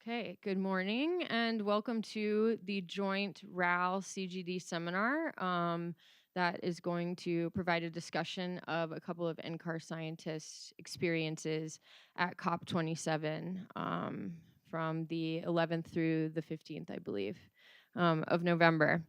Okay, good morning and welcome to the joint RAL CGD seminar that is going to provide a discussion of a couple of NCAR scientists' experiences at COP27 from the 11th through the 15th, I believe, of November.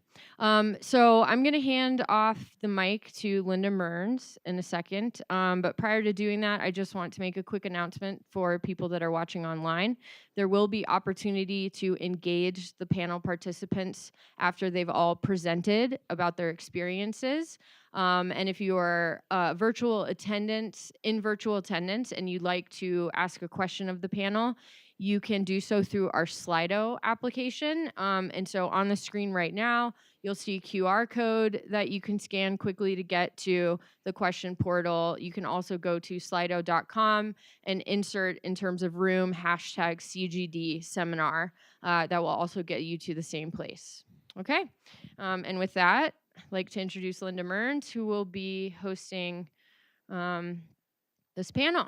So I'm going to hand off the mic to Linda Mearns in a second. But prior to doing that, I just want to make a quick announcement for people that are watching online. There will be opportunity to engage the panel participants after they've all presented about their experiences. And if you are in virtual attendance and you'd like to ask a question of the panel, you can do so through our Slido application. And so on the screen right now, you'll see a QR code that you can scan quickly to get to the question portal. You can also go to slido.com and insert in terms of room #CGD seminar. That will also get you to the same place. Okay, and with that, I'd like to introduce Linda Mearns, who will be hosting this panel.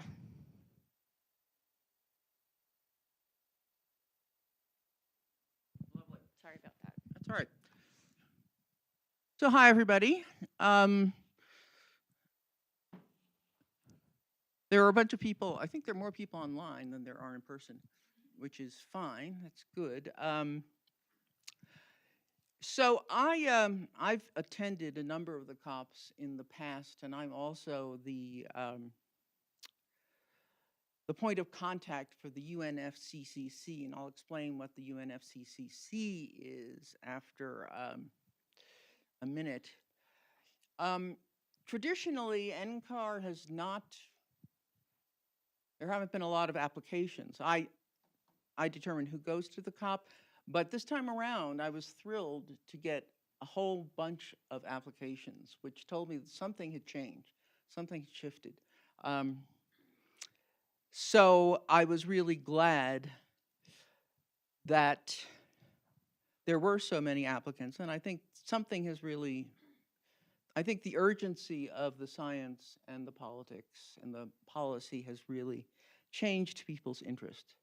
Lovely. Sorry about that. That's all right. So hi, everybody. There are a bunch of people. I think there are more people online than there are in person, which is fine. That's good. So I've attended a number of the COPs in the past, and I'm also the point of contact for the UNFCCC, and I'll explain what the UNFCCC is after a minute. Traditionally, NCAR has not, there haven't been a lot of applications. I determine who goes to the COP, but this time around, I was thrilled to get a whole bunch of applications, which told me that something had changed, something had shifted. So I was really glad that there were so many applicants, and I think something has really, I think the urgency of the science and the politics and the policy has really changed people's interest.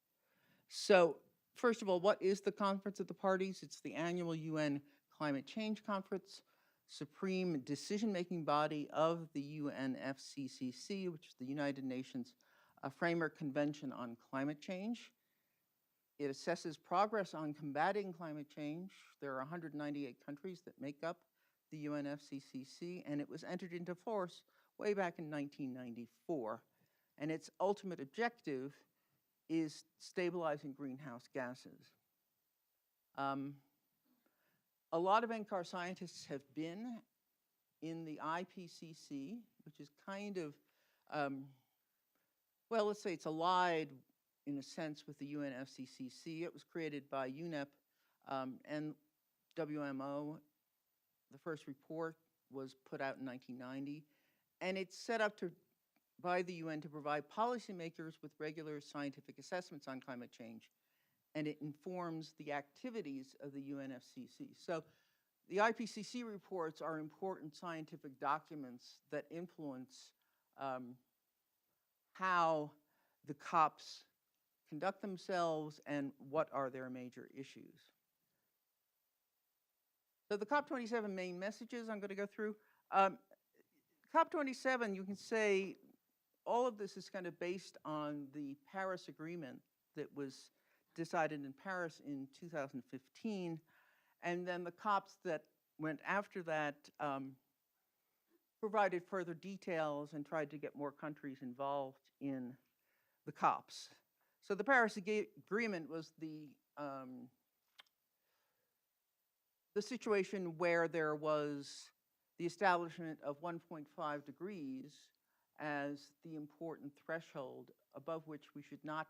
So first of all, what is the Conference of the Parties? It's the annual UN Climate Change Conference, supreme decision-making body of the UNFCCC, which is the United Nations Framework Convention on Climate Change. It assesses progress on combating climate change. There are 198 countries that make up the UNFCCC, and it was entered into force way back in 1994. And its ultimate objective is stabilizing greenhouse gases. A lot of NCAR scientists have been in the IPCC, which is kind of, well, let's say it's allied in a sense with the UNFCCC. It was created by UNEP and WMO. The first report was put out in 1990, and it's set up by the UN to provide policymakers with regular scientific assessments on climate change, and it informs the activities of the UNFCCC. So the IPCC reports are important scientific documents that influence how the COPs conduct themselves and what are their major issues. So the COP27 main messages I'm going to go through. COP27, you can say all of this is kind of based on the Paris Agreement that was decided in Paris in 2015. And then the COPs that went after that provided further details and tried to get more countries involved in the COPs. So the Paris Agreement was the situation where there was the establishment of 1.5 degrees as the important threshold above which we should not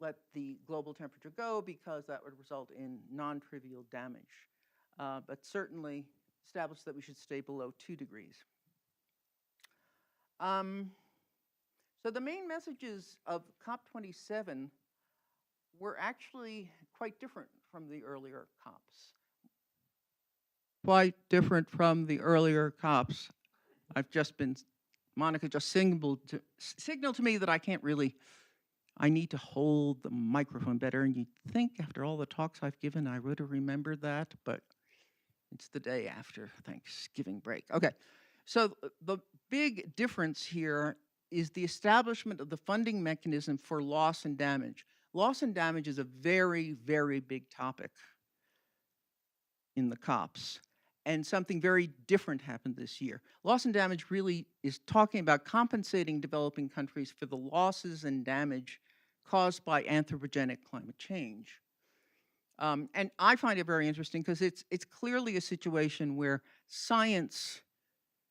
let the global temperature go because that would result in non-trivial damage, but certainly established that we should stay below 2 degrees. So the main messages of COP27 were actually quite different from the earlier COPs. Quite different from the earlier COPs. I've just been, Monica just signaled to me that I can't really I need to hold the microphone better, and you'd think after all the talks I've given, I would have remembered that, but it's the day after Thanksgiving break. Okay, so the big difference here is the establishment of the funding mechanism for loss and damage. Loss and damage is a very, very big topic in the COPs. And something very different happened this year. Loss and damage really is talking about compensating developing countries for the losses and damage caused by anthropogenic climate change. And I find it very interesting because it's clearly a situation where science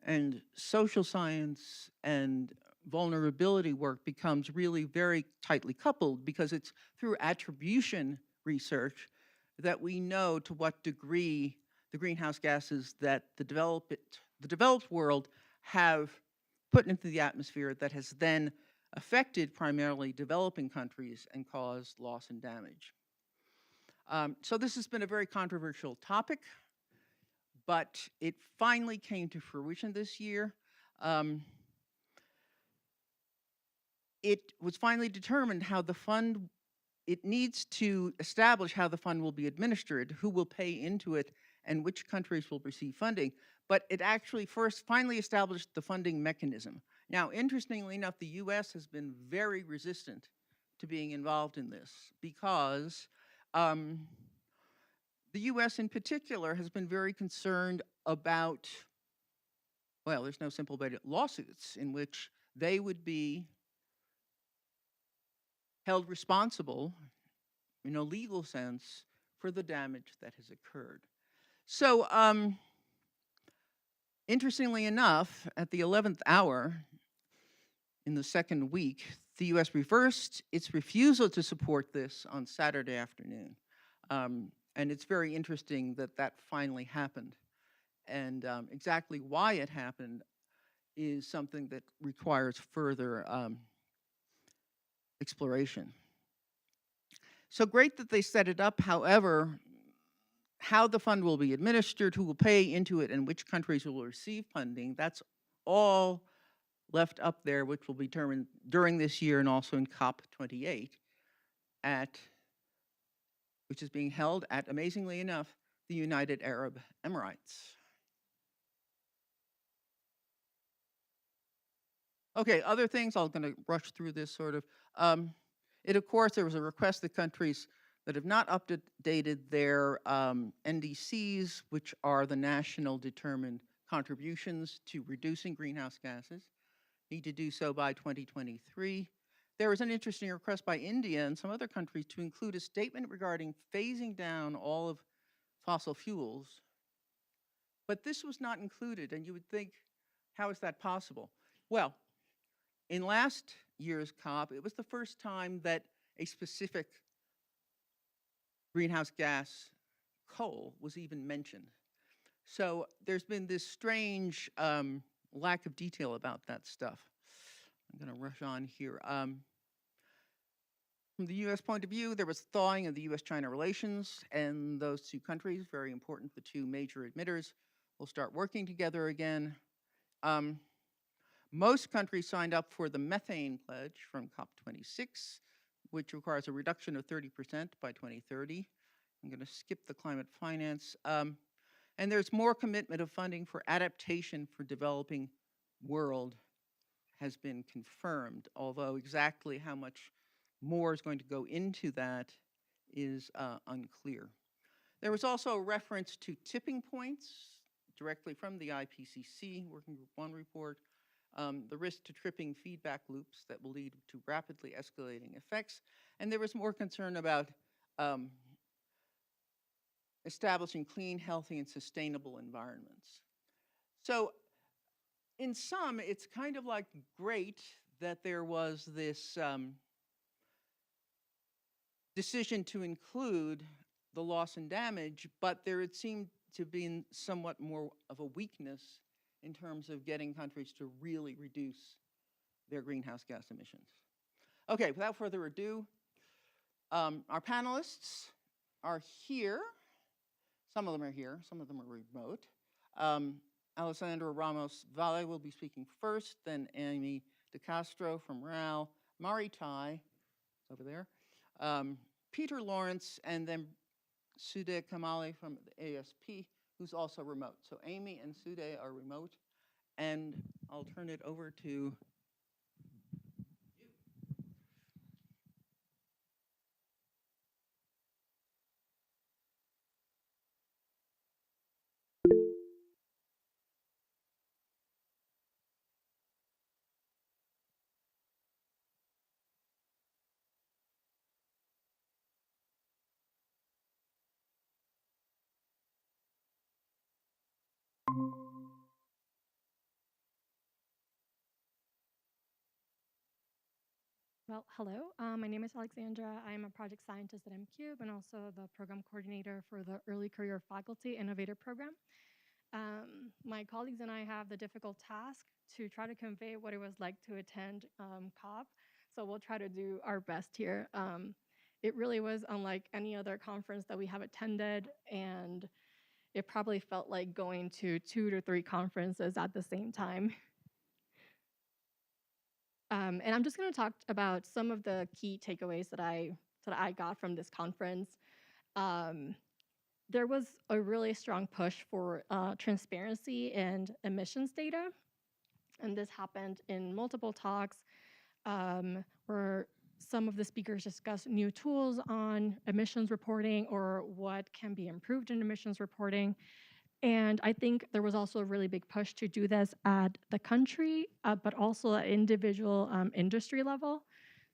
and social science and vulnerability work becomes really very tightly coupled, because it's through attribution research that we know to what degree the greenhouse gases that the developed world have put into the atmosphere that has then affected primarily developing countries and caused loss and damage. So this has been a very controversial topic, but it finally came to fruition this year. It was finally determined how the fund, it needs to establish how the fund will be administered, who will pay into it, and which countries will receive funding. But it actually first finally established the funding mechanism. Now, interestingly enough, the US has been very resistant to being involved in this, because the US in particular has been very concerned about, well, there's no simple way to, lawsuits in which they would be held responsible in a legal sense for the damage that has occurred. So, interestingly enough, at the 11th hour in the second week, the US reversed its refusal to support this on Saturday afternoon. And it's very interesting that that finally happened. And exactly why it happened is something that requires further exploration. So great that they set it up. However, how the fund will be administered, who will pay into it, and which countries will receive funding, that's all left up there, which will be determined during this year and also in COP28, which is being held at, amazingly enough, the United Arab Emirates. Okay, other things, I'm going to rush through this sort of. Of course, there was a request that countries that have not updated their NDCs, which are the national determined contributions to reducing greenhouse gases, need to do so by 2023. There was an interesting request by India and some other countries to include a statement regarding phasing down all of fossil fuels. But this was not included, and you would think, how is that possible? Well, in last year's COP, it was the first time that a specific greenhouse gas, coal, was even mentioned. So there's been this strange lack of detail about that stuff. I'm going to rush on here. From the US point of view, there was thawing of the US-China relations, and those two countries, very important, the two major emitters, will start working together again. Most countries signed up for the methane pledge from COP26, which requires a reduction of 30% by 2030. I'm going to skip the climate finance. And there's more commitment of funding for adaptation for developing world has been confirmed, although exactly how much more is going to go into that is unclear. There was also a reference to tipping points directly from the IPCC Working Group 1 report, the risk to tripping feedback loops that will lead to rapidly escalating effects. And there was more concern about establishing clean, healthy, and sustainable environments. So in sum, it's kind of like great that there was this decision to include the loss and damage, but there it seemed to be somewhat more of a weakness in terms of getting countries to really reduce their greenhouse gas emissions. Okay, without further ado, our panelists are here. Some of them are here, some of them are remote. Alessandra Ramos Valle will be speaking first, then Amy De Castro from RAL, Mari Tai over there, Peter Lawrence, and then Sude Kamali from the ASP, who's also remote. So Amy and Sude are remote, and I'll turn it over to Well, hello. My name is Alexandra. I'm a project scientist at MCube and also the program coordinator for the Early Career Faculty Innovator Program. My colleagues and I have the difficult task to try to convey what it was like to attend COP. So we'll try to do our best here. It really was unlike any other conference that we have attended, and it probably felt like going to 2 to 3 conferences at the same time. And I'm just going to talk about some of the key takeaways that I got from this conference. Um, there was a really strong push for transparency and emissions data, and this happened in multiple talks where some of the speakers discussed new tools on emissions reporting or what can be improved in emissions reporting. And I think there was also a really big push to do this at the country, but also at individual industry level.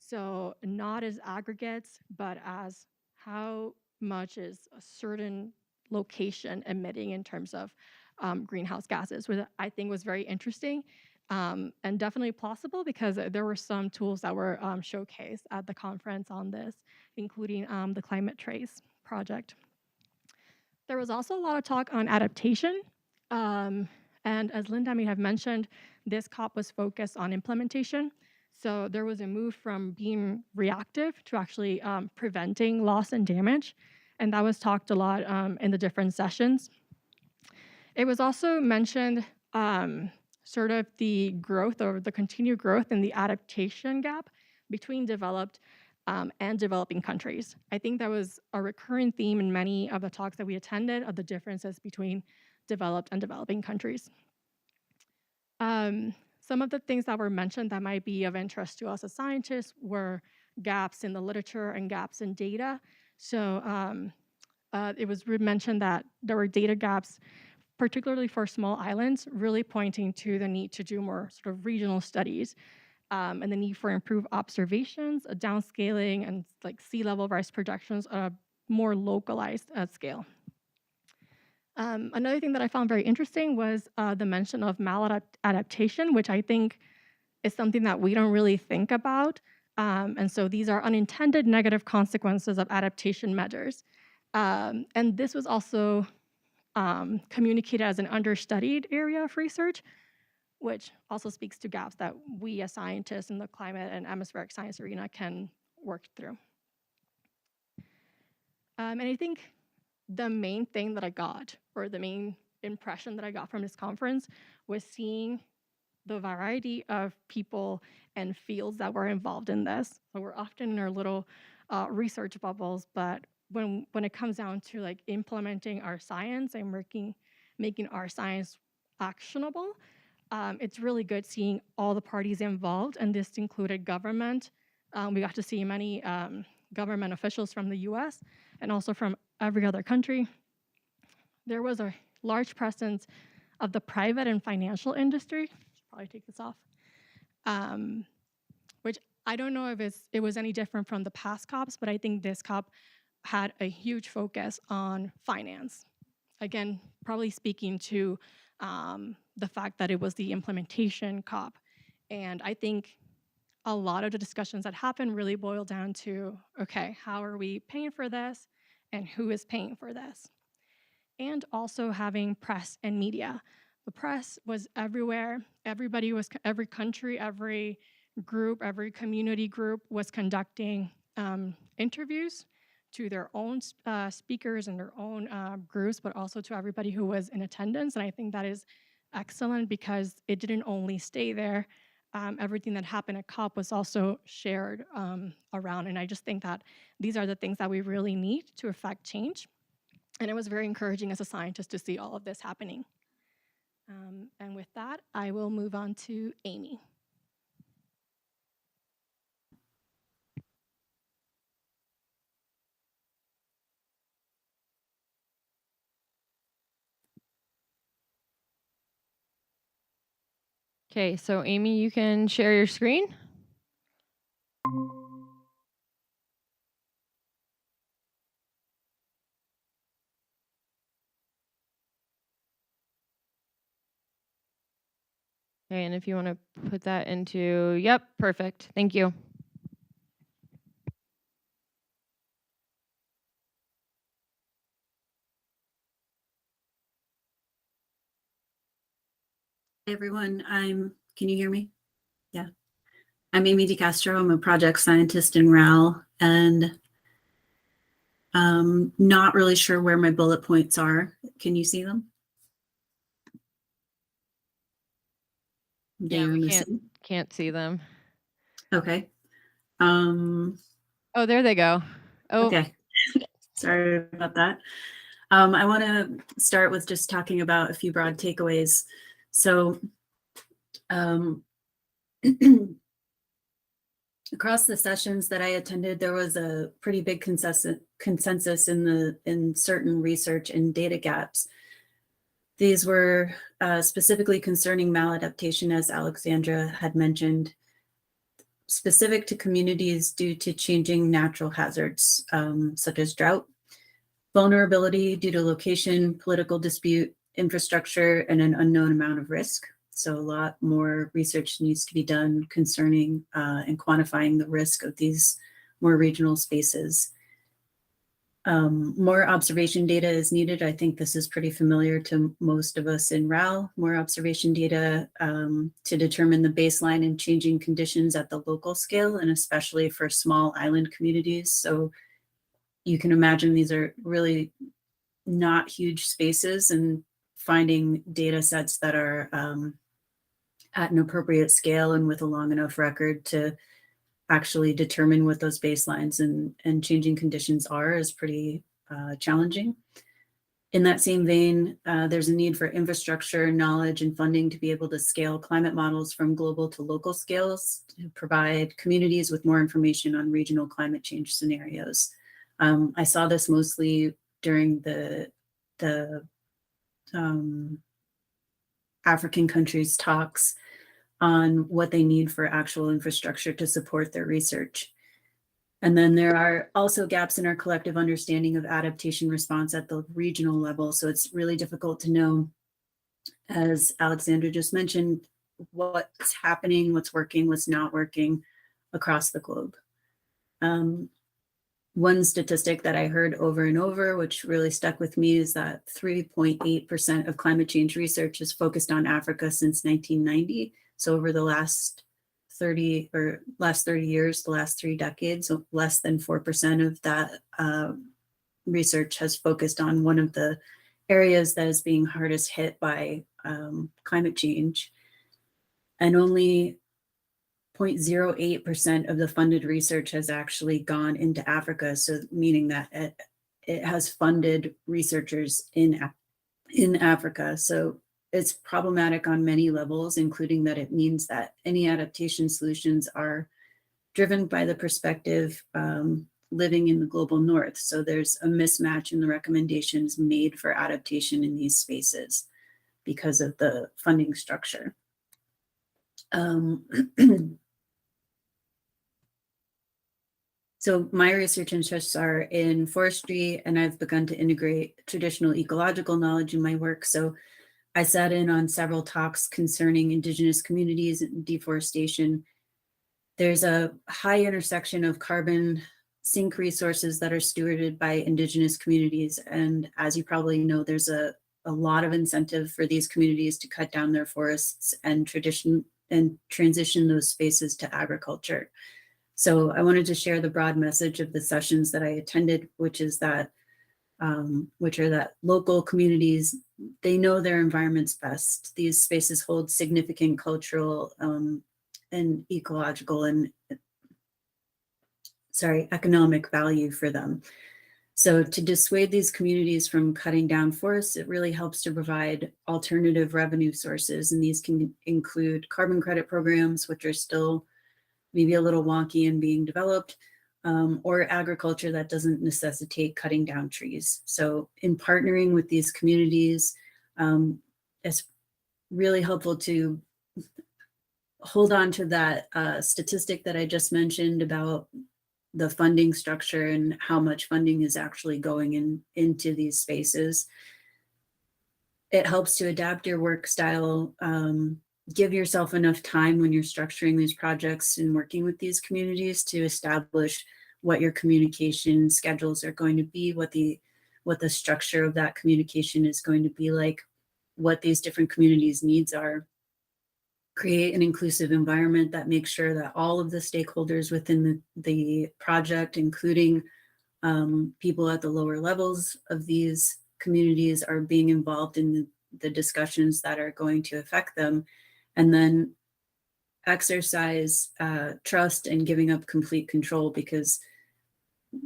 So not as aggregates, but as how much is a certain location emitting in terms of greenhouse gases, which I think was very interesting and definitely plausible because there were some tools that were showcased at the conference on this, including the Climate Trace project. There was also a lot of talk on adaptation. And as Linda may have mentioned, this COP was focused on implementation. So there was a move from being reactive to actually preventing loss and damage. And that was talked a lot in the different sessions. It was also mentioned sort of the growth or the continued growth in the adaptation gap between developed and developing countries. I think that was a recurring theme in many of the talks that we attended of the differences between developed and developing countries. Some of the things that were mentioned that might be of interest to us as scientists were gaps in the literature and gaps in data. So it was mentioned that there were data gaps, particularly for small islands, really pointing to the need to do more sort of regional studies and the need for improved observations, downscaling, and like sea level rise projections more localized at scale. Another thing that I found very interesting was the mention of maladaptation, which I think is something that we don't really think about. And so these are unintended negative consequences of adaptation measures. And this was also communicated as an understudied area of research, which also speaks to gaps that we as scientists in the climate and atmospheric science arena can work through. And I think the main thing that I got, or the main impression that I got from this conference, was seeing the variety of people and fields that were involved in this. So we're often in our little research bubbles, but when it comes down to like implementing our science and making our science actionable, it's really good seeing all the parties involved, and this included government. We got to see many government officials from the US and also from every other country. There was a large presence of the private and financial industry. Should probably take this off. Which I don't know if it was any different from the past COPs, but I think this COP had a huge focus on finance. Again, probably speaking to the fact that it was the implementation COP. And I think a lot of the discussions that happened really boiled down to, okay, how are we paying for this and who is paying for this? And also having press and media. The press was everywhere. Every country, every group, every community group was conducting interviews to their own speakers and their own groups, but also to everybody who was in attendance. And I think that is excellent because it didn't only stay there everything that happened at COP was also shared around. And I just think that these are the things that we really need to affect change. And it was very encouraging as a scientist to see all of this happening. And with that, I will move on to Amy. Okay, so Amy, you can share your screen. Okay, and if you want to put that into, yep, perfect. Thank you. Hey everyone, can you hear me? Yeah. I'm Amy DeCastro. I'm a project scientist in RAL, and not really sure where my bullet points are. Can you see them? They Yeah, are we missing. can't see them. Okay. Oh, there they go. Oh, Okay. Sorry about that. I want to start with just talking about a few broad takeaways. So across the sessions that I attended, there was a pretty big consensus in certain research and data gaps. These were specifically concerning maladaptation, as Alexandra had mentioned, specific to communities due to changing natural hazards, such as drought, vulnerability due to location, political dispute, infrastructure, and an unknown amount of risk. So a lot more research needs to be done concerning and quantifying the risk of these more regional spaces. More observation data is needed. I think this is pretty familiar to most of us in RAL. More observation data to determine the baseline and changing conditions at the local scale, and especially for small island communities. So you can imagine these are really not huge spaces, and finding data sets that are at an appropriate scale and with a long enough record to actually determine what those baselines and changing conditions are is pretty challenging. In that same vein, there's a need for infrastructure, knowledge, and funding to be able to scale climate models from global to local scales to provide communities with more information on regional climate change scenarios. I saw this mostly during the African countries' talks on what they need for actual infrastructure to support their research. And then there are also gaps in our collective understanding of adaptation response at the regional level. So it's really difficult to know, as Alexandra just mentioned, what's happening, what's working, what's not working across the globe. One statistic that I heard over and over, which really stuck with me, is that 3.8% of climate change research is focused on Africa since 1990. So over the last 30 years, the last 3 decades, so less than 4% of that research has focused on one of the areas that is being hardest hit by climate change. And only 0.08% of the funded research has actually gone into Africa. So meaning that it has funded researchers in Africa. So it's problematic on many levels, including that it means that any adaptation solutions are driven by the perspective living in the global north. So there's a mismatch in the recommendations made for adaptation in these spaces because of the funding structure. So my research interests are in forestry, and I've begun to integrate traditional ecological knowledge in my work. So I sat in on several talks concerning Indigenous communities and deforestation. There's a high intersection of carbon sink resources that are stewarded by Indigenous communities. And as you probably know, there's a lot of incentive for these communities to cut down their forests and transition those spaces to agriculture. So I wanted to share the broad message of the sessions that I attended, which are that local communities, they know their environments best. These spaces hold significant cultural and ecological and economic value for them. So to dissuade these communities from cutting down forests, it really helps to provide alternative revenue sources. And these can include carbon credit programs, which are still maybe a little wonky and being developed, or agriculture that doesn't necessitate cutting down trees. So in partnering with these communities, it's really helpful to hold on to that statistic that I just mentioned about the funding structure and how much funding is actually going into these spaces. It helps to adapt your work style, give yourself enough time when you're structuring these projects and working with these communities to establish what your communication schedules are going to be, what the structure of that communication is going to be like, what these different communities' needs are. Create an inclusive environment that makes sure that all of the stakeholders within the project, including people at the lower levels of these communities, are being involved in the discussions that are going to affect them. And then exercise trust and giving up complete control, because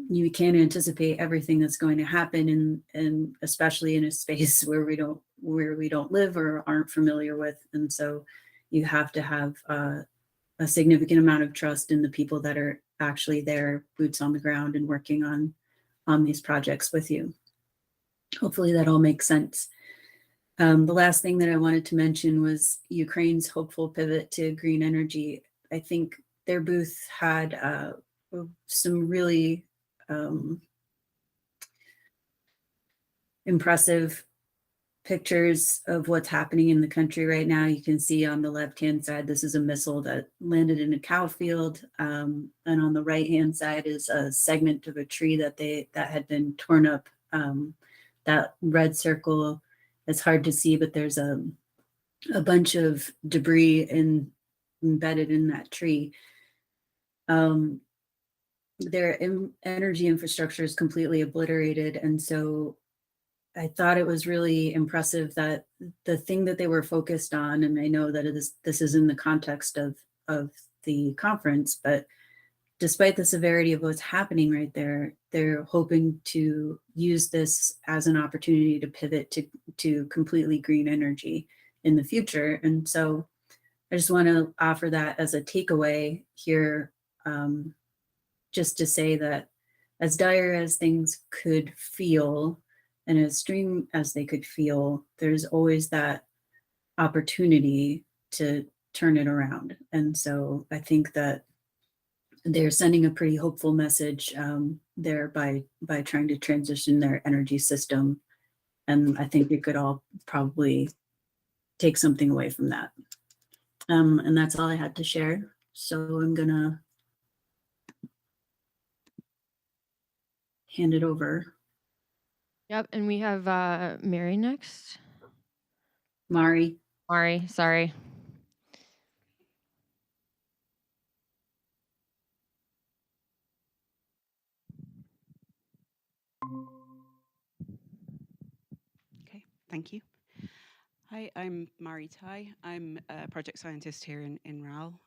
you can't anticipate everything that's going to happen, and especially in a space where we don't live or aren't familiar with. And so you have to have a significant amount of trust in the people that are actually there, boots on the ground, and working on these projects with you. Hopefully that all makes sense. The last thing that I wanted to mention was Ukraine's hopeful pivot to green energy. I think their booth had some really impressive pictures of what's happening in the country right now. You can see on the left-hand side, this is a missile that landed in a cow field. And on the right-hand side is a segment of a tree that had been torn up. That red circle, it's hard to see, but there's a bunch of debris embedded in that tree. Their energy infrastructure is completely obliterated. And so I thought it was really impressive that the thing that they were focused on, and I know that this is in the context of the conference, but despite the severity of what's happening right there, they're hoping to use this as an opportunity to pivot to completely green energy in the future. And so I just want to offer that as a takeaway here, just to say that as dire as things could feel, and as extreme as they could feel, there's always that opportunity to turn it around. And so I think that they're sending a pretty hopeful message there by trying to transition their energy system. And I think we could all probably take something away from that. And that's all I had to share. So I'm gonna hand it over. Yep, and we have Mary next. Mari. Mari, sorry. Okay, thank you. Hi, I'm Mari Tai. I'm a project scientist here in RAL.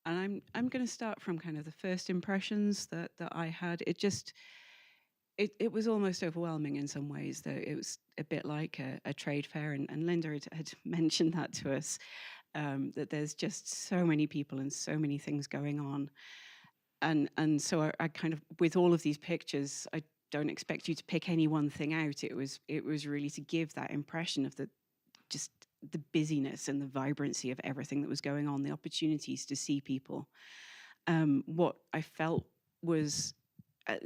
And I'm going to start from kind of the first impressions that I had. It was almost overwhelming in some ways, though. It was a bit like a trade fair, and Linda had mentioned that to us, that there's just so many people and so many things going on. And so I kind of, with all of these pictures, I don't expect you to pick any one thing out. It was really to give that impression of just the busyness and the vibrancy of everything that was going on, the opportunities to see people. What I felt was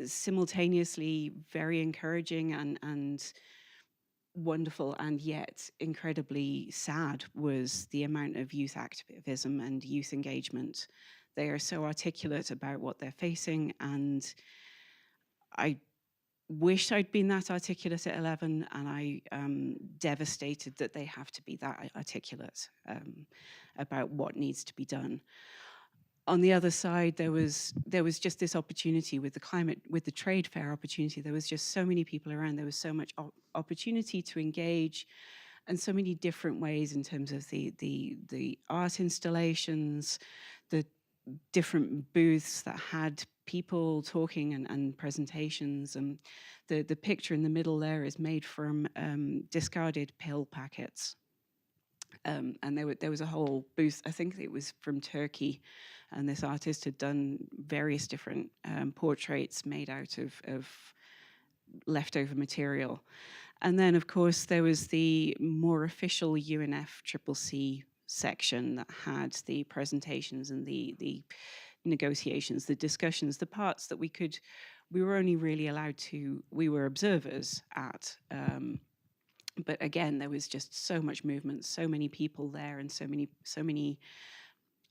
simultaneously very encouraging and wonderful, and yet incredibly sad, was the amount of youth activism and youth engagement. They are so articulate about what they're facing, and I wish I'd been that articulate at 11, and I am devastated that they have to be that articulate about what needs to be done. On the other side, there was just this opportunity with the trade fair opportunity. There was just so many people around. There was so much opportunity to engage and so many different ways in terms of the art installations, the different booths that had people talking and presentations. And the picture in the middle there is made from discarded pill packets. And there was a whole booth, I think it was from Turkey, and this artist had done various different portraits made out of leftover material. And then, of course, there was the more official UNFCCC section that had the presentations and the negotiations, the discussions, the parts that we were only really allowed to, we were observers at. But again, there was just so much movement, so many people there, and so many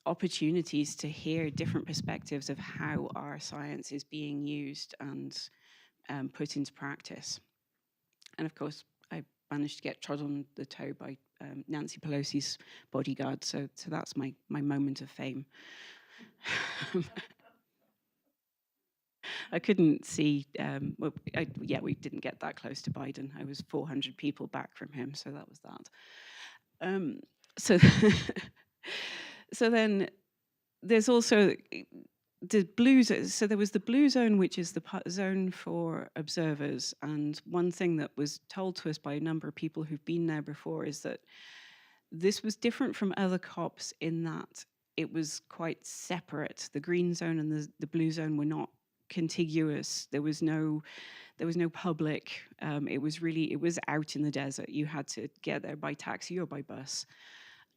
opportunities to hear different perspectives of how our science is being used and put into practice. And of course, I managed to get trod on the toe by Nancy Pelosi's bodyguard, so that's my moment of fame. I couldn't see, we didn't get that close to Biden. I was 400 people back from him, so that was that. So then there's also the blue zone. So there was the blue zone, which is the zone for observers. And one thing that was told to us by a number of people who've been there before is that this was different from other COPs in that it was quite separate. The green zone and the blue zone were not contiguous. There was no public. It was out in the desert. You had to get there by taxi or by bus.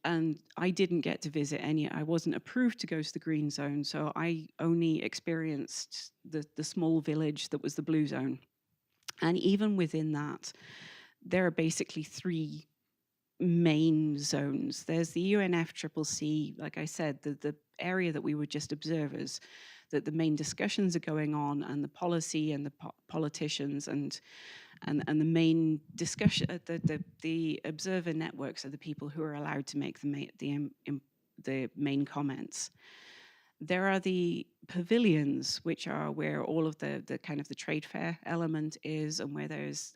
And I didn't get to visit any. I wasn't approved to go to the green zone, so I only experienced the small village that was the blue zone. And even within that, there are basically 3 main zones. There's the UNFCCC, like I said, the area that we were just observers, that the main discussions are going on, and the policy and the politicians and the main discussion, the observer networks are the people who are allowed to make the main comments. There are the pavilions, which are where all of the kind of the trade fair element is, and where there is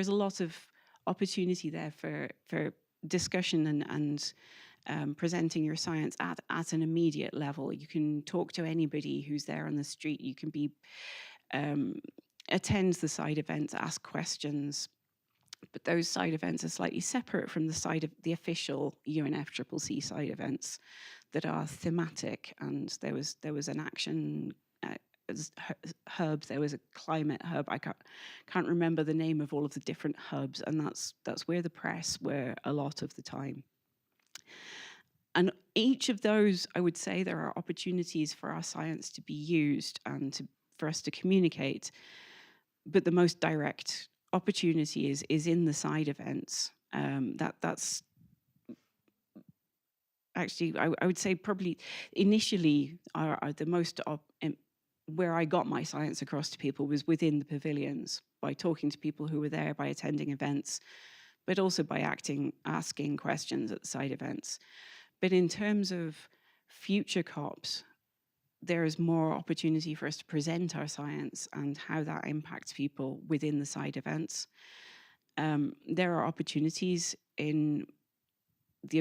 a lot of opportunity there for discussion and presenting your science at an immediate level. You can talk to anybody who's there on the street. You can be attend the side events, ask questions, but those side events are slightly separate from the official UNFCCC side events that are thematic. And there was an action hub, there was a climate hub. I can't remember the name of all of the different hubs, and that's where the press were a lot of the time. And each of those, I would say, there are opportunities for our science to be used and for us to communicate. But the most direct opportunity is in the side events. That's actually, I would say, probably initially are the most where I got my science across to people was within the pavilions, by talking to people who were there, by attending events, but also by asking questions at the side events. But in terms of future COPs, there is more opportunity for us to present our science and how that impacts people within the side events. There are opportunities in the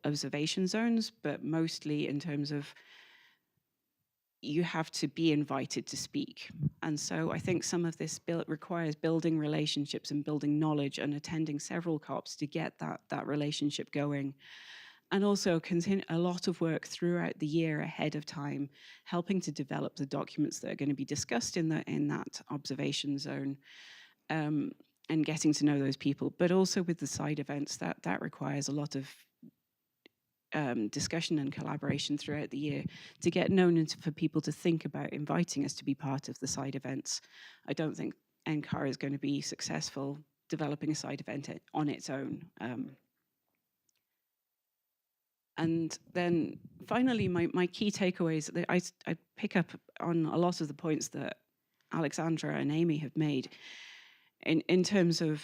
observation zones, but mostly in terms of you have to be invited to speak. And so I think some of this requires building relationships and building knowledge and attending several COPs to get that relationship going. And also continue a lot of work throughout the year ahead of time, helping to develop the documents that are going to be discussed in that observation zone, and getting to know those people. But also with the side events, that requires a lot of discussion and collaboration throughout the year to get known and for people to think about inviting us to be part of the side events. I don't think NCAR is going to be successful developing a side event on its own. And then finally, my key takeaways, I pick up on a lot of the points that Alexandra and Amy have made in terms of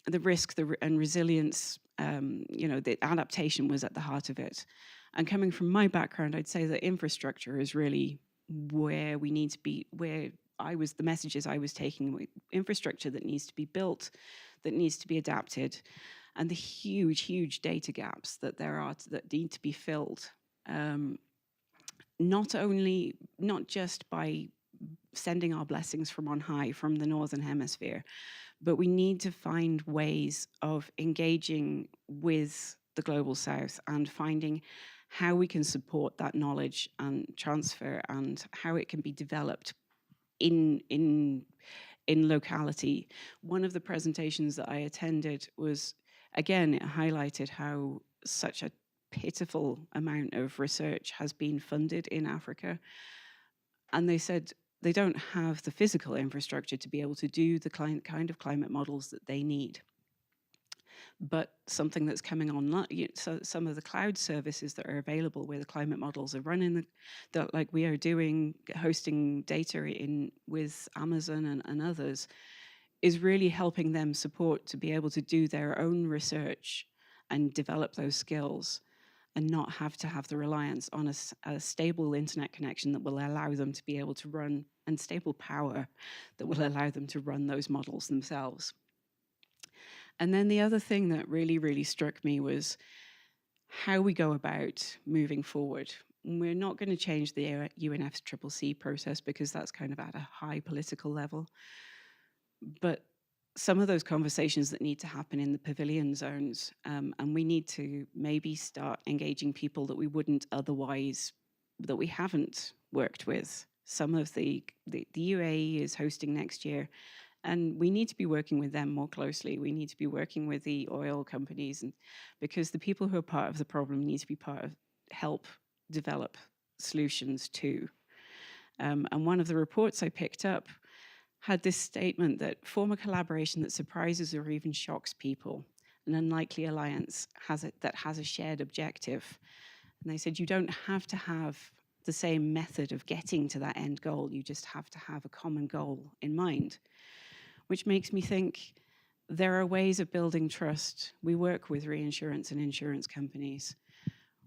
the risk and resilience. The adaptation was at the heart of it. And coming from my background, I'd say that infrastructure is really where we need to be, where the messages I was taking, infrastructure that needs to be built, that needs to be adapted, and the huge data gaps that there are that need to be filled. Not just by sending our blessings from on high, from the Northern Hemisphere, but we need to find ways of engaging with the Global South and finding how we can support that knowledge and transfer and how it can be developed in locality. One of the presentations that I attended was, again, it highlighted how such a pitiful amount of research has been funded in Africa. And they said they don't have the physical infrastructure to be able to do the kind of climate models that they need. But something that's coming online, so some of the cloud services that are available where the climate models are running, that like we are doing, hosting data in with Amazon and others, is really helping them support to be able to do their own research and develop those skills and not have to have the reliance on a stable internet connection that will allow them to be able to run, and stable power that will allow them to run those models themselves. And then the other thing that really struck me was how we go about moving forward. We're not going to change the UNFCCC process because that's kind of at a high political level. But some of those conversations that need to happen in the pavilion zones, and we need to maybe start engaging people that we wouldn't otherwise, that we haven't worked with. Some of the UAE is hosting next year, and we need to be working with them more closely. We need to be working with the oil companies, and because the people who are part of the problem need to be part of, help develop solutions too. And one of the reports I picked up had this statement that form a collaboration that surprises or even shocks people. An unlikely alliance that has a shared objective. And they said you don't have to have the same method of getting to that end goal. You just have to have a common goal in mind, which makes me think there are ways of building trust. We work with reinsurance and insurance companies.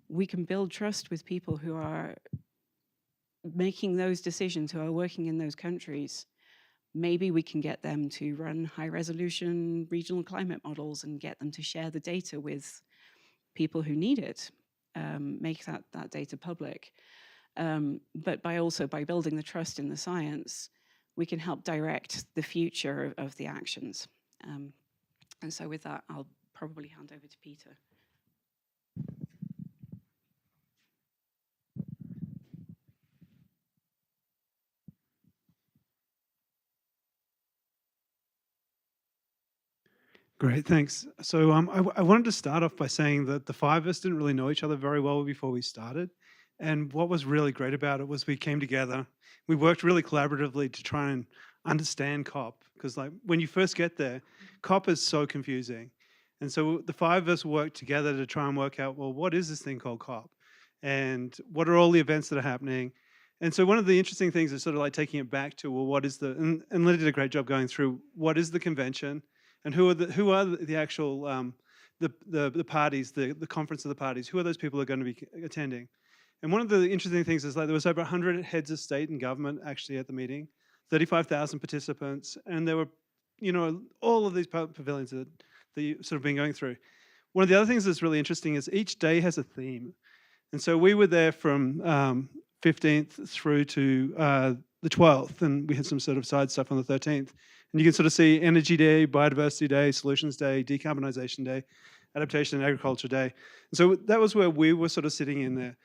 We can build trust with people who are making those decisions, who are working in those countries. Maybe we can get them to run high-resolution regional climate models and get them to share the data with people who need it, make that data public. But by building the trust in the science, we can help direct the future of the actions. And so with that, I'll probably hand over to Peter. Great, thanks. So I wanted to start off by saying that the five of us didn't really know each other very well before we started. And what was really great about it was we came together. We worked really collaboratively to try and understand COP, because like when you first get there, COP is so confusing. And so the five of us worked together to try and work out, well, what is this thing called COP? And what are all the events that are happening? And so one of the interesting things is sort of like taking it back to, well, what is and Linda did a great job going through, what is the convention? And who are the actual the parties, the conference of the parties? Who are those people who are going to be attending? And one of the interesting things is like there was over 100 heads of state and government actually at the meeting, 35,000 participants, and there were, all of these pavilions that you've sort of been going through. One of the other things that's really interesting is each day has a theme, and so we were there from 15th through to the 12th, and we had some sort of side stuff on the 13th. And you can sort of see Energy Day, Biodiversity Day, Solutions Day, Decarbonization Day, Adaptation and Agriculture Day. And so that was where we were sort of sitting in there.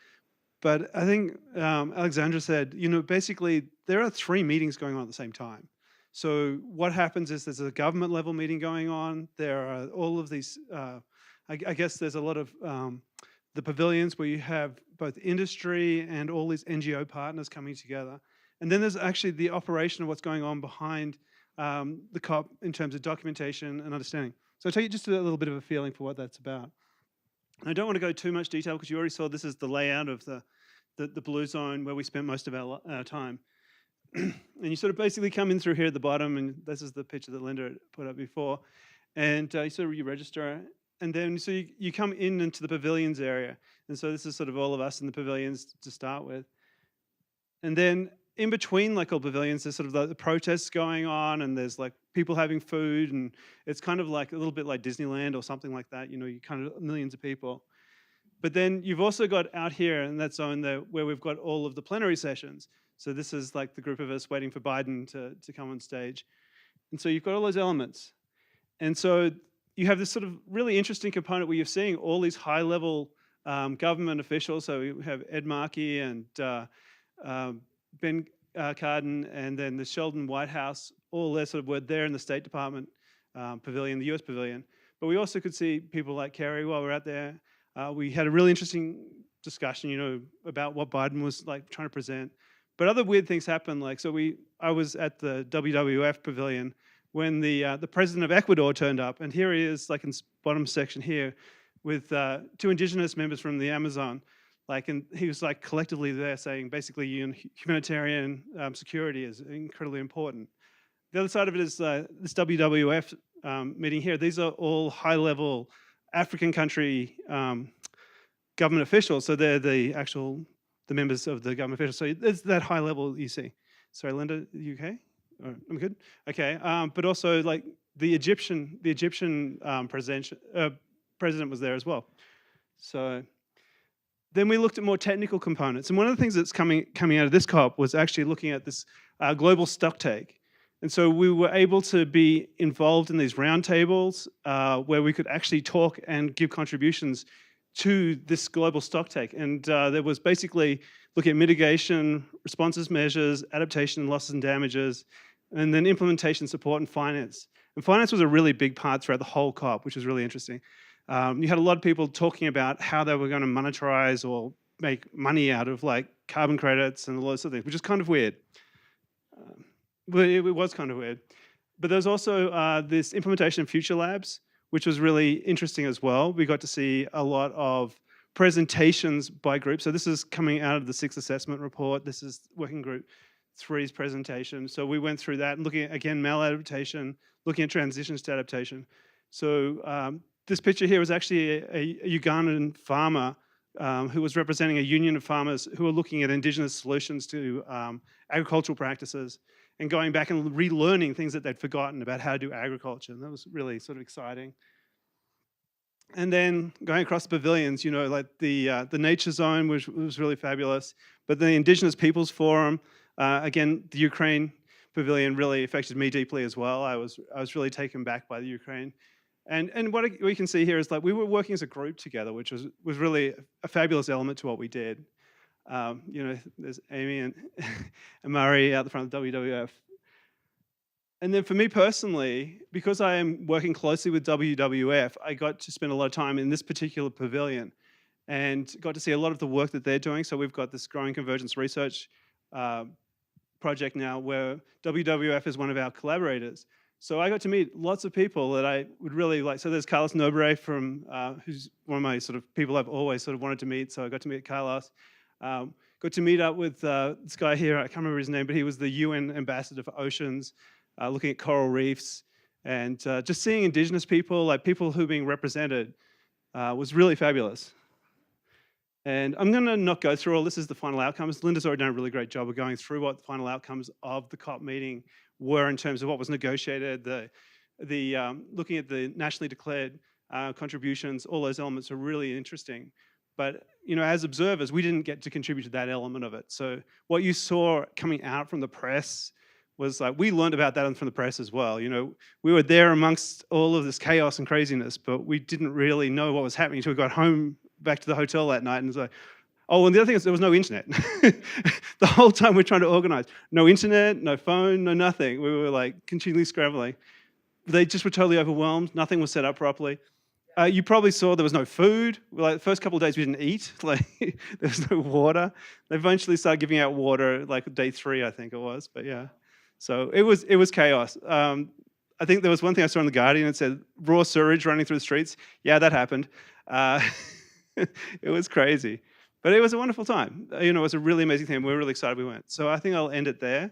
But I think Alexandra said, basically there are 3 meetings going on at the same time. So what happens is there's a government level meeting going on. There are all of these, I guess there's a lot of the pavilions where you have both industry and all these NGO partners coming together. And then there's actually the operation of what's going on behind the COP in terms of documentation and understanding. So I'll tell you just a little bit of a feeling for what that's about. I don't want to go too much detail because you already saw this is the layout of the blue zone where we spent most of our time. And you sort of basically come in through here at the bottom, and this is the picture that Linda put up before. And you register, and then so you come into the pavilions area. And so this is sort of all of us in the pavilions to start with. And then in between like all pavilions, there's sort of the protests going on, and there's like people having food, and it's kind of like a little bit like Disneyland or something like that. You kind of millions of people. But then you've also got out here in that zone there where we've got all of the plenary sessions. So this is like the group of us waiting for Biden to come on stage. And so you've got all those elements. And so you have this sort of really interesting component where you're seeing all these high-level government officials. So we have Ed Markey and Ben Cardin, and then the Sheldon White House, all there sort of were there in the State Department pavilion, the US pavilion. But we also could see people like Kerry while we're out there. We had a really interesting discussion, about what Biden was like trying to present. But other weird things happened. Like, I was at the WWF pavilion when the president of Ecuador turned up, and here he is, like in bottom section here, with 2 indigenous members from the Amazon. And he was like collectively there saying basically humanitarian security is incredibly important. The other side of it is this WWF meeting here. These are all high-level African country government officials. So they're the members of the government officials. So there's that high level you see. Sorry, Linda, you okay? I'm good. Okay, but also like the Egyptian president was there as well. So then we looked at more technical components, and one of the things that's coming out of this COP was actually looking at this global stocktake. And so we were able to be involved in these roundtables where we could actually talk and give contributions to this global stocktake. And there was basically looking at mitigation, responses measures, adaptation, losses and damages, and then implementation, support, and finance. And finance was a really big part throughout the whole COP, which was really interesting. You had a lot of people talking about how they were going to monetize or make money out of like carbon credits and all those sort of things, which is kind of weird. But it was kind of weird. But there's also this implementation of future labs, which was really interesting as well. We got to see a lot of presentations by groups. So this is coming out of the 6th assessment report. This is Working Group 3's presentation. So we went through that and looking at, again, maladaptation, looking at transitions to adaptation. So this picture here was actually a Ugandan farmer who was representing a union of farmers who were looking at indigenous solutions to agricultural practices and going back and relearning things that they'd forgotten about how to do agriculture. And that was really sort of exciting. And then going across the pavilions, like the nature zone was really fabulous. But the Indigenous Peoples Forum, again, the Ukraine pavilion really affected me deeply as well. I was really taken back by the Ukraine. And what we can see here is like we were working as a group together, which was really a fabulous element to what we did. There's Amy and Murray out the front of the WWF. And then for me personally, because I am working closely with WWF, I got to spend a lot of time in this particular pavilion and got to see a lot of the work that they're doing. So we've got this growing convergence research project now where WWF is one of our collaborators. So I got to meet lots of people that I would really like. So there's Carlos Nobre from, who's one of my sort of people I've always sort of wanted to meet. So I got to meet Carlos. Got to meet up with this guy here, I can't remember his name, but he was the UN ambassador for oceans, looking at coral reefs, and just seeing Indigenous people, like people who are being represented, was really fabulous. And I'm going to not go through all this as the final outcomes. Linda's already done a really great job of going through what the final outcomes of the COP meeting were in terms of what was negotiated, looking at the nationally declared contributions. All those elements are really interesting. But as observers, we didn't get to contribute to that element of it. So what you saw coming out from the press was like, we learned about that from the press as well. We were there amongst all of this chaos and craziness, but we didn't really know what was happening until we got home back to the hotel that night. And it was like, oh, and the other thing is there was no internet. The whole time we're trying to organize. No internet, no phone, no nothing. We were like continually scrambling. They just were totally overwhelmed. Nothing was set up properly. You probably saw there was no food. Like the first couple of days we didn't eat. Like there was no water. They eventually started giving out water like day 3, I think it was. But yeah, so it was chaos. I think there was one thing I saw in The Guardian. It said raw sewage running through the streets. Yeah, that happened. It was crazy, but it was a wonderful time. It was a really amazing thing. We were really excited we went. So I think I'll end it there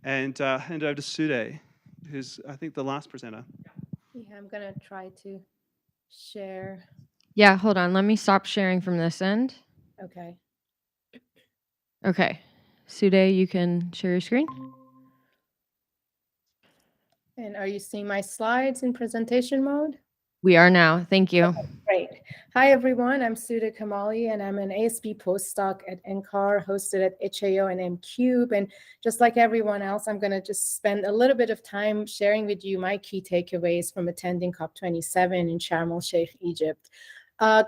and hand over to Sude, who's I think the last presenter. Yeah, I'm gonna try to share. Yeah, hold on. Let me stop sharing from this end. Okay. Okay. Sude, you can share your screen. And are you seeing my slides in presentation mode? We are now. Thank you. Great. Hi, everyone. I'm Suda Kamali, and I'm an ASB postdoc at NCAR, hosted at HAO and MCube. And just like everyone else, I'm going to just spend a little bit of time sharing with you my key takeaways from attending COP27 in Sharm el-Sheikh, Egypt.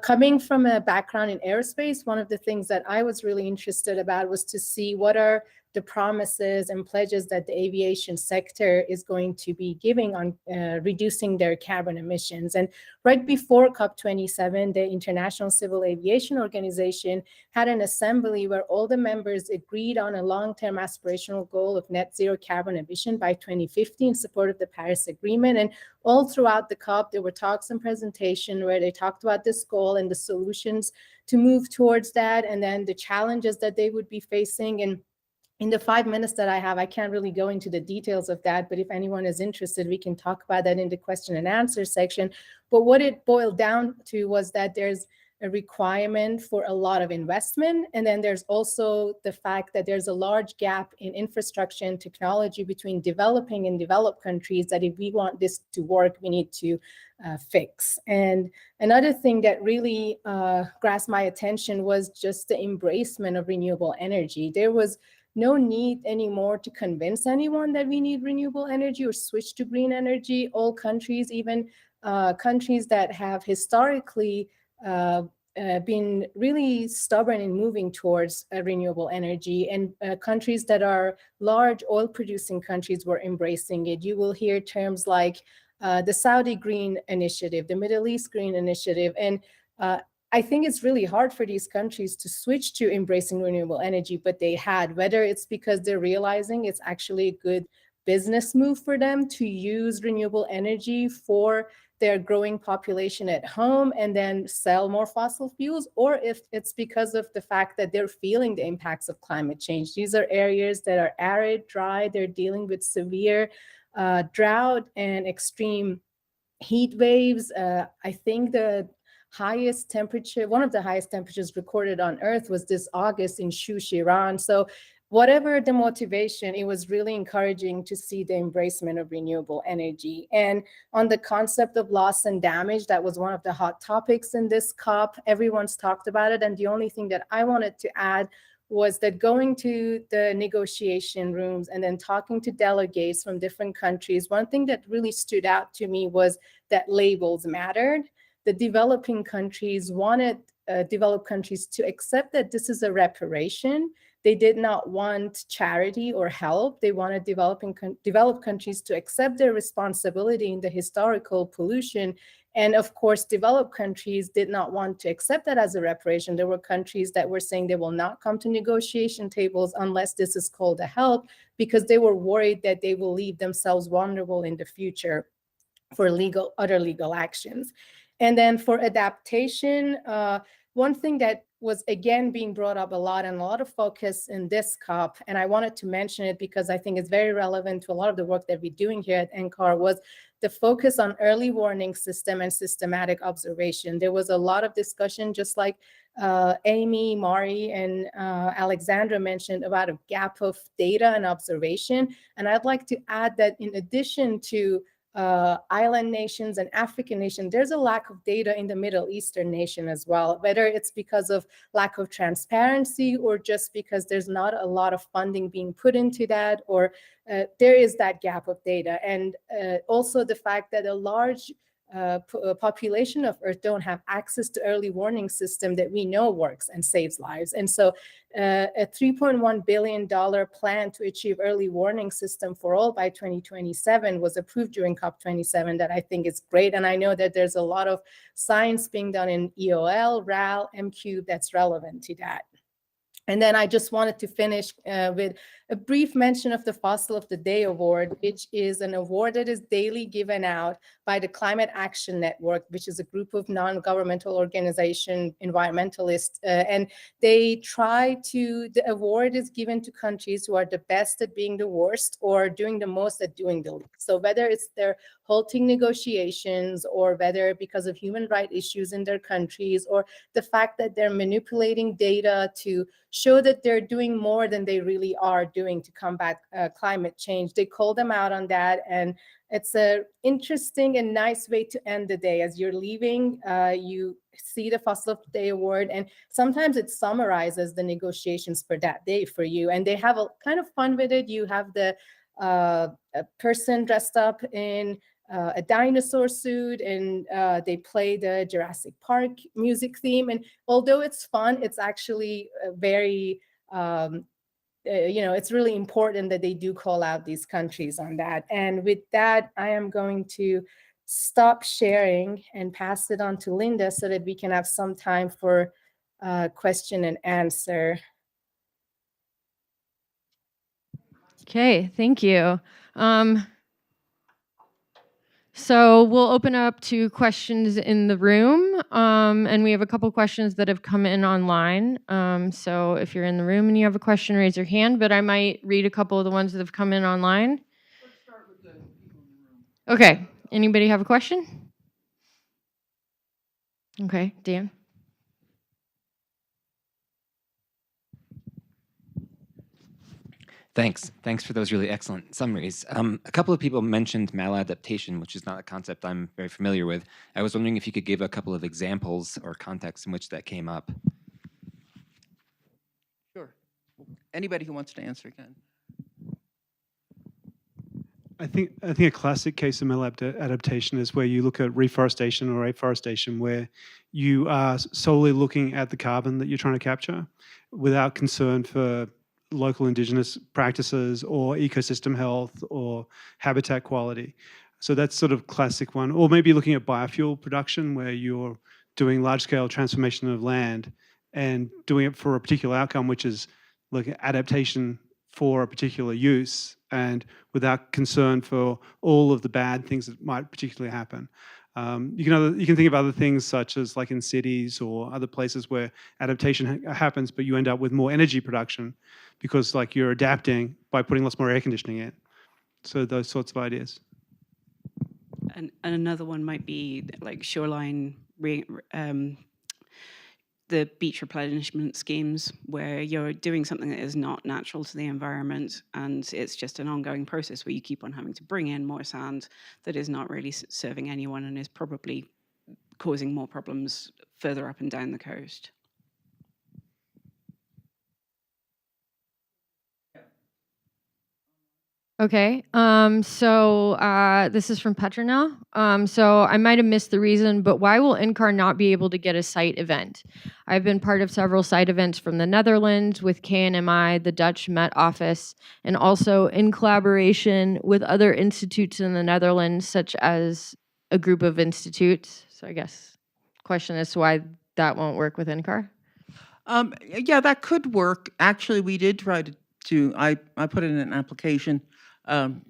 Coming from a background in aerospace, one of the things that I was really interested about was to see what are the promises and pledges that the aviation sector is going to be giving on reducing their carbon emissions. And right before COP27, the International Civil Aviation Organization had an assembly where all the members agreed on a long-term aspirational goal of net zero carbon emission by 2050 in support of the Paris Agreement. And all throughout the COP, there were talks and presentation where they talked about this goal and the solutions to move towards that, and then the challenges that they would be facing. And in the 5 minutes that I have, I can't really go into the details of that, but if anyone is interested, we can talk about that in the question and answer section. But what it boiled down to was that there's a requirement for a lot of investment. And then there's also the fact that there's a large gap in infrastructure and technology between developing and developed countries that if we want this to work, we need to fix. And another thing that really grasped my attention was just the embracement of renewable energy. There was no need anymore to convince anyone that we need renewable energy or switch to green energy. All countries, even countries that have historically been really stubborn in moving towards renewable energy, and countries that are large oil producing countries were embracing it. You will hear terms like the Saudi Green Initiative, the Middle East Green Initiative, and I think it's really hard for these countries to switch to embracing renewable energy, but they had, whether it's because they're realizing it's actually a good business move for them to use renewable energy for their growing population at home and then sell more fossil fuels, or if it's because of the fact that they're feeling the impacts of climate change. These are areas that are arid, dry, they're dealing with severe drought and extreme heat waves. I think the highest temperature, one of the highest temperatures recorded on Earth was this August in Shush, Iran. So whatever the motivation, it was really encouraging to see the embracement of renewable energy. And on the concept of loss and damage, that was one of the hot topics in this COP. Everyone's talked about it. And the only thing that I wanted to add was that going to the negotiation rooms and then talking to delegates from different countries, one thing that really stood out to me was that labels mattered. The developing countries wanted developed countries to accept that this is a reparation. They did not want charity or help. They wanted developed countries to accept their responsibility in the historical pollution. And of course, developed countries did not want to accept that as a reparation. There were countries that were saying they will not come to negotiation tables unless this is called a help, because they were worried that they will leave themselves vulnerable in the future for other legal actions. And then for adaptation, one thing that was again being brought up a lot and a lot of focus in this COP, and I wanted to mention it because I think it's very relevant to a lot of the work that we're doing here at NCAR, was the focus on early warning system and systematic observation. There was a lot of discussion, just like Amy, Mari, and Alexandra mentioned, about a gap of data and observation. And I'd like to add that in addition to island nations and African nations, there's a lack of data in the Middle Eastern nation as well, whether it's because of lack of transparency or just because there's not a lot of funding being put into that, or there is that gap of data. And also the fact that a large population of Earth don't have access to early warning system that we know works and saves lives. And so a $3.1 billion plan to achieve early warning system for all by 2027 was approved during COP27 that I think is great. And I know that there's a lot of science being done in EOL, RAL, MCube that's relevant to that. And then I just wanted to finish with a brief mention of the Fossil of the Day Award, which is an award that is daily given out by the Climate Action Network, which is a group of non-governmental organization environmentalists. And they the award is given to countries who are the best at being the worst or doing the most at doing the least. So whether it's their halting negotiations, or whether because of human rights issues in their countries, or the fact that they're manipulating data to show that they're doing more than they really are doing to combat climate change. They call them out on that, and it's a interesting and nice way to end the day. As you're leaving, you see the Fossil of the Day award, and sometimes it summarizes the negotiations for that day for you. And they have a kind of fun with it. You have the a person dressed up in a dinosaur suit, and they play the Jurassic Park music theme. And although it's fun, it's actually very it's really important that they do call out these countries on that. And with that, I am going to stop sharing and pass it on to Linda so that we can have some time for question and answer. Okay, thank you. So we'll open up to questions in the room, and we have a couple questions that have come in online. So if you're in the room and you have a question, raise your hand, but I might read a couple of the ones that have come in online. Let's start with the people in the room. Okay, anybody have a question? Okay, Dan. Thanks for those really excellent summaries. A couple of people mentioned maladaptation, which is not a concept I'm very familiar with. I was wondering if you could give a couple of examples or contexts in which that came up. Sure. Anybody who wants to answer can. I think a classic case of maladaptation is where you look at reforestation or afforestation, where you are solely looking at the carbon that you're trying to capture without concern for local indigenous practices or ecosystem health or habitat quality. So that's sort of classic one. Or maybe looking at biofuel production, where you're doing large-scale transformation of land and doing it for a particular outcome, which is like adaptation for a particular use, and without concern for all of the bad things that might particularly happen. You can think of other things, such as like in cities or other places where adaptation happens, but you end up with more energy production because like you're adapting by putting lots more air conditioning in. So those sorts of ideas. And another one might be like shoreline, the beach replenishment schemes, where you're doing something that is not natural to the environment, and it's just an ongoing process where you keep on having to bring in more sand that is not really serving anyone and is probably causing more problems further up and down the coast. Okay, so this is from Petronel. So I might have missed the reason, but why will NCAR not be able to get a site event? I've been part of several site events from the Netherlands with KNMI, the Dutch Met Office, and also in collaboration with other institutes in the Netherlands, such as a group of institutes. So I guess question is why that won't work with NCAR? Yeah, that could work. Actually, we did try to I put in an application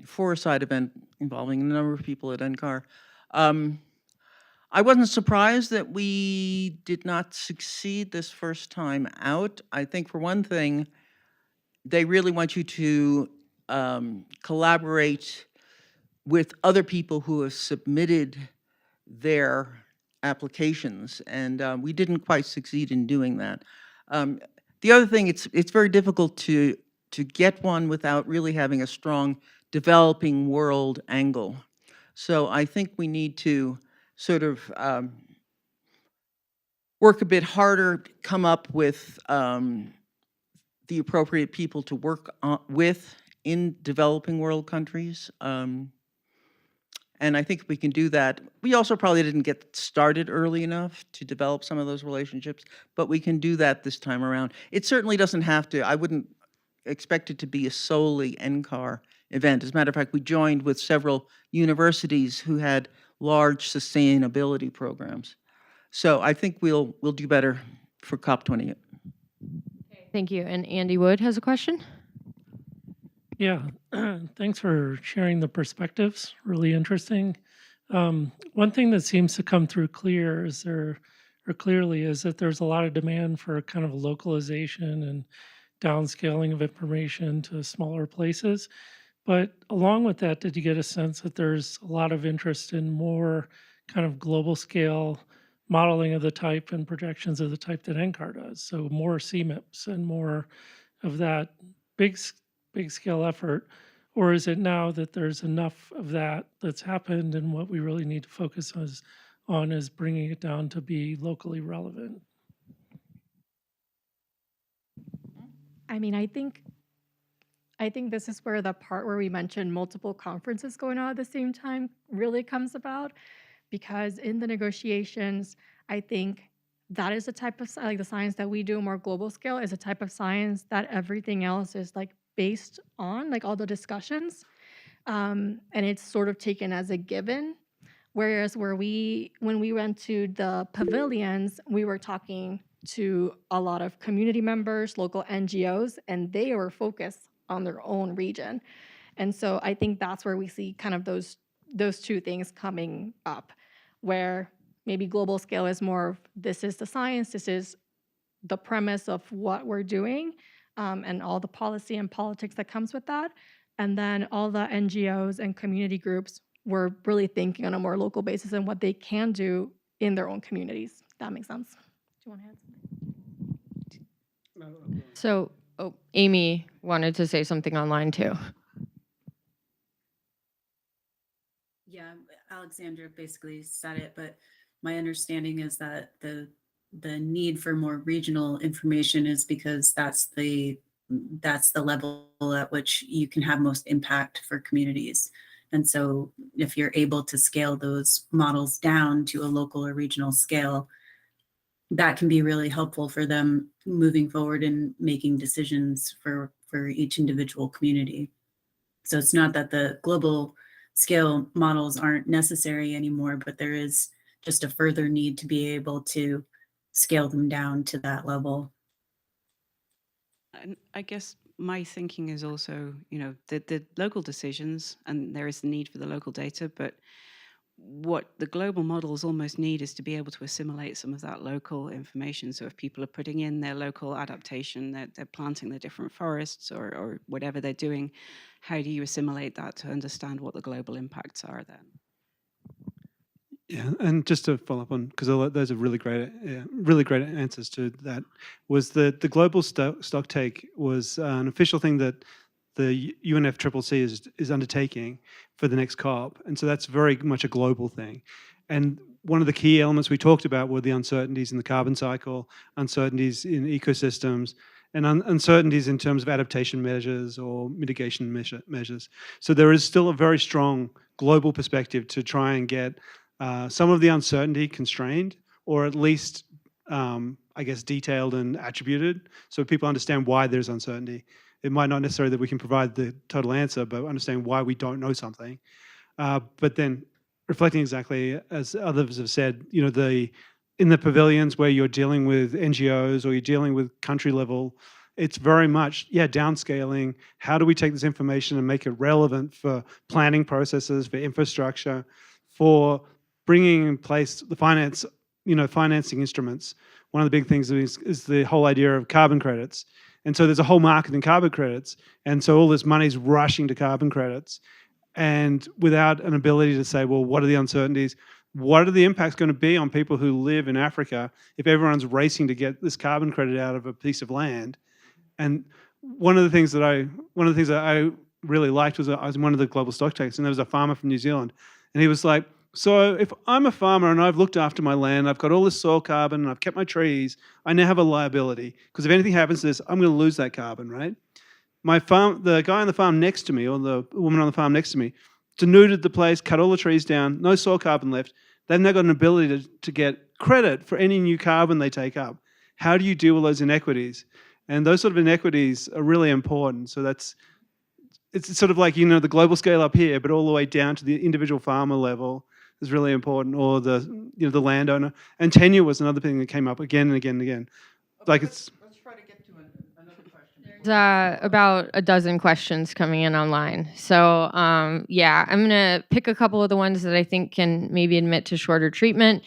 for a side event involving a number of people at NCAR. I wasn't surprised that we did not succeed this first time out. I think for one thing, they really want you to collaborate with other people who have submitted their applications, and we didn't quite succeed in doing that. The other thing, it's very difficult to get one without really having a strong developing world angle. So I think we need to sort of work a bit harder, come up with the appropriate people to work with in developing world countries. And I think we can do that. We also probably didn't get started early enough to develop some of those relationships, but we can do that this time around. It certainly doesn't have to. I wouldn't expect it to be a solely NCAR event. As a matter of fact, we joined with several universities who had large sustainability programs. So I think we'll do better for COP28. Thank you. And Andy Wood has a question. Yeah, thanks for sharing the perspectives. Really interesting. One thing that seems to come through clearly is that there's a lot of demand for kind of localization and downscaling of information to smaller places. But along with that, did you get a sense that there's a lot of interest in more kind of global scale modeling of the type and projections of the type that NCAR does? So more CMIPs and more of that big scale effort? Or is it now that there's enough of that that's happened and what we really need to focus on is bringing it down to be locally relevant? I mean, I think this is where the part where we mentioned multiple conferences going on at the same time really comes about, because in the negotiations, I think that is the type of like the science that we do more global scale is a type of science that everything else is like based on, like all the discussions, and it's sort of taken as a given. Whereas when we went to the pavilions, we were talking to a lot of community members, local NGOs, and they were focused on their own region. And so I think that's where we see kind of those two things coming up, where maybe global scale is more of this is the science, this is the premise of what we're doing, and all the policy and politics that comes with that. And then all the NGOs and community groups were really thinking on a more local basis and what they can do in their own communities. That makes sense. Do you want to add something? So, Amy wanted to say something online too. Yeah, Alexandra basically said it, but my understanding is that the need for more regional information is because that's the level at which you can have most impact for communities. And so if you're able to scale those models down to a local or regional scale, that can be really helpful for them moving forward and making decisions for each individual community. So it's not that the global scale models aren't necessary anymore, but there is just a further need to be able to scale them down to that level. And I guess my thinking is also, the local decisions, and there is the need for the local data, but what the global models almost need is to be able to assimilate some of that local information. So if people are putting in their local adaptation, they're planting the different forests or whatever they're doing, how do you assimilate that to understand what the global impacts are then? Yeah, and just to follow up on, because those are really great answers to that, was that the global stock take was an official thing that the UNFCCC is undertaking for the next COP, and so that's very much a global thing. And one of the key elements we talked about were the uncertainties in the carbon cycle, uncertainties in ecosystems, and uncertainties in terms of adaptation measures or mitigation measures. So there is still a very strong global perspective to try and get some of the uncertainty constrained, or at least, I guess, detailed and attributed, so people understand why there's uncertainty. It might not necessarily that we can provide the total answer, but understand why we don't know something. But then reflecting exactly as others have said, in the pavilions where you're dealing with NGOs or you're dealing with country level, it's very much, downscaling. How do we take this information and make it relevant for planning processes, for infrastructure, for bringing in place the financing instruments? One of the big things is the whole idea of carbon credits. And so there's a whole market in carbon credits. And so all this money's rushing to carbon credits. And without an ability to say, well, what are the uncertainties? What are the impacts going to be on people who live in Africa if everyone's racing to get this carbon credit out of a piece of land? And one of the things that I really liked was I was in one of the global stock takes, and there was a farmer from New Zealand. And he was like, so if I'm a farmer and I've looked after my land, I've got all this soil carbon and I've kept my trees, I now have a liability, because if anything happens to this, I'm going to lose that carbon, right? The guy on the farm next to me, or the woman on the farm next to me, denuded the place, cut all the trees down, no soil carbon left. They've now got an ability to get credit for any new carbon they take up. How do you deal with those inequities? And those sort of inequities are really important. So it's sort of like, the global scale up here, but all the way down to the individual farmer level is really important, or the landowner. And tenure was another thing that came up again and again and again. Let's try to get to another question. About a dozen questions coming in online. So yeah, I'm gonna pick a couple of the ones that I think can maybe admit to shorter treatment.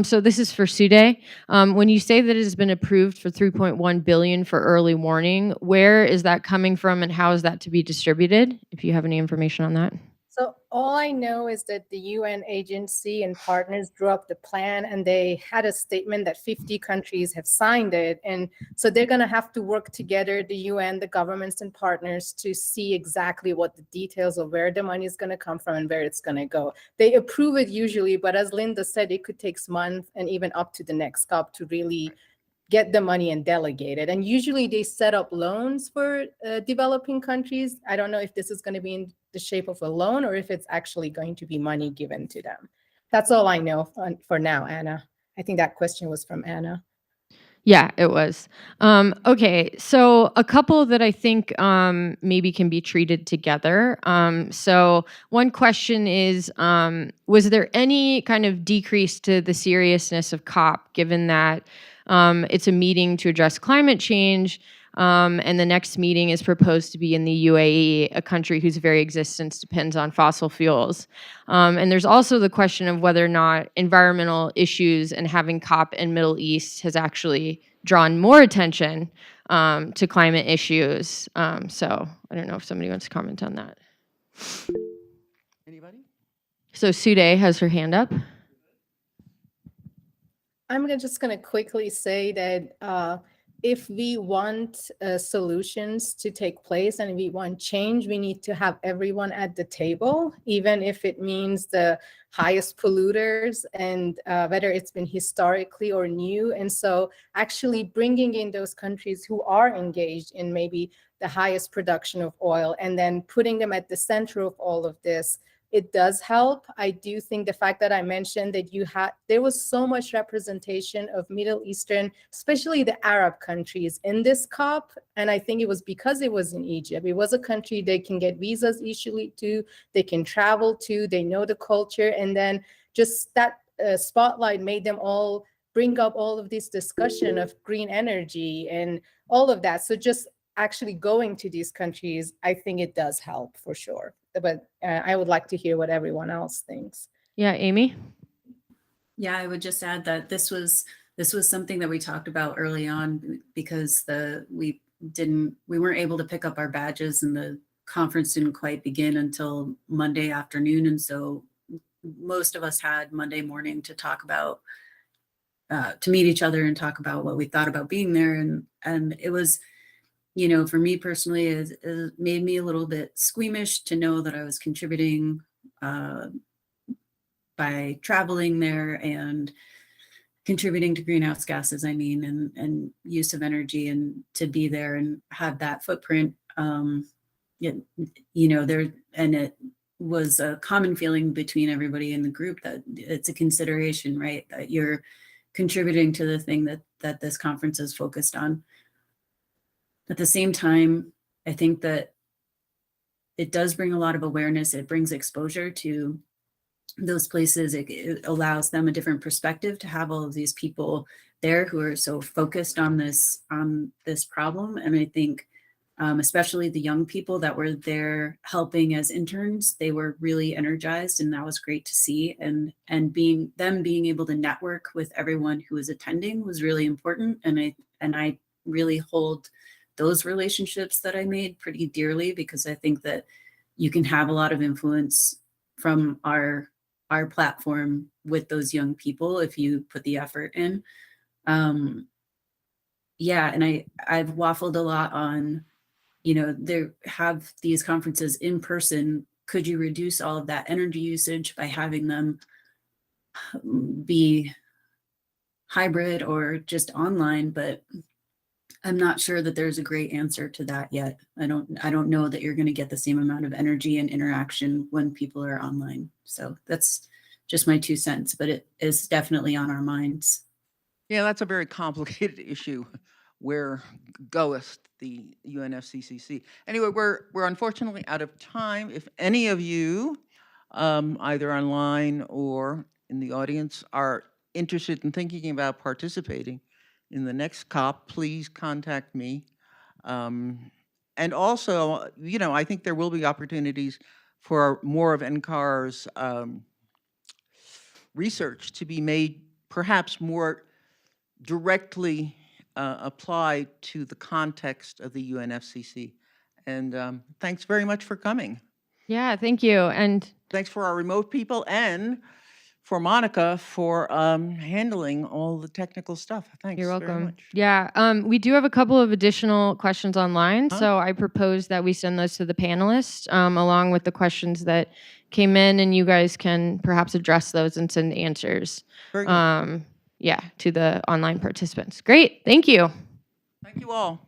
So this is for Sude. When you say that it has been approved for 3.1 billion for early warning, where is that coming from and how is that to be distributed? If you have any information on that. So all I know is that the UN agency and partners drew up the plan, and they had a statement that 50 countries have signed it. And so they're going to have to work together, the UN, the governments and partners, to see exactly what the details of where the money is going to come from and where it's going to go. They approve it usually, but as Linda said, it could take months and even up to the next COP to really get the money and delegate it. And usually they set up loans for developing countries. I don't know if this is going to be in the shape of a loan or if it's actually going to be money given to them. That's all I know for now, Anna. I think that question was from Anna. Yeah, it was. Okay, so a couple that I think maybe can be treated together. So one question is, was there any kind of decrease to the seriousness of COP, given that it's a meeting to address climate change, and the next meeting is proposed to be in the UAE, a country whose very existence depends on fossil fuels? And there's also the question of whether or not environmental issues and having COP in Middle East has actually drawn more attention to climate issues. So I don't know if somebody wants to comment on that. Anybody? So Sude has her hand up. I'm just going to quickly say that if we want solutions to take place and we want change, we need to have everyone at the table, even if it means the highest polluters and whether it's been historically or new. And so actually bringing in those countries who are engaged in maybe the highest production of oil and then putting them at the center of all of this, it does help. I do think the fact that I mentioned that there was so much representation of Middle Eastern, especially the Arab countries in this COP. And I think it was because it was in Egypt. It was a country they can get visas easily to, they can travel to, they know the culture. And then just that spotlight made them all bring up all of this discussion of green energy and all of that. So just actually going to these countries, I think it does help for sure. But I would like to hear what everyone else thinks. Yeah, Amy? Yeah, I would just add that this was something that we talked about early on because we weren't able to pick up our badges and the conference didn't quite begin until Monday afternoon. And so most of us had Monday morning to talk about to meet each other and talk about what we thought about being there. And it was, for me personally, it made me a little bit squeamish to know that I was contributing by traveling there and contributing to greenhouse gases, and use of energy, and to be there and have that footprint. It was a common feeling between everybody in the group that it's a consideration, right? That you're contributing to the thing that this conference is focused on. At the same time, I think that it does bring a lot of awareness. It brings exposure to those places. It allows them a different perspective to have all of these people there who are so focused on this problem. And I think especially the young people that were there helping as interns, they were really energized, and that was great to see. And being able to network with everyone who was attending was really important. And I really hold those relationships that I made pretty dearly, because I think that you can have a lot of influence from our platform with those young people if you put the effort in. And I've waffled a lot on, there have these conferences in person. Could you reduce all of that energy usage by having them be hybrid or just online? But I'm not sure that there's a great answer to that yet. I don't know that you're going to get the same amount of energy and interaction when people are online. So that's just my 2 cents, but it is definitely on our minds. Yeah, that's a very complicated issue. Where goeth the UNFCCC? Anyway, we're unfortunately out of time. If any of you, either online or in the audience, are interested in thinking about participating in the next COP, please contact me. And also, you know, I think there will be opportunities for more of NCAR's research to be made perhaps more directly applied to the context of the UNFCCC. And thanks very much for coming. Yeah, thank you. And Thanks for our remote people and for Monica for handling all the technical stuff. Thanks you're very welcome. much. Yeah, we do have a couple of additional questions online, Huh? so I propose that we send those to the panelists along with the questions that came in, and you guys can perhaps address those and send answers. Very good. Yeah, to the online participants. Great, thank you. Thank you all.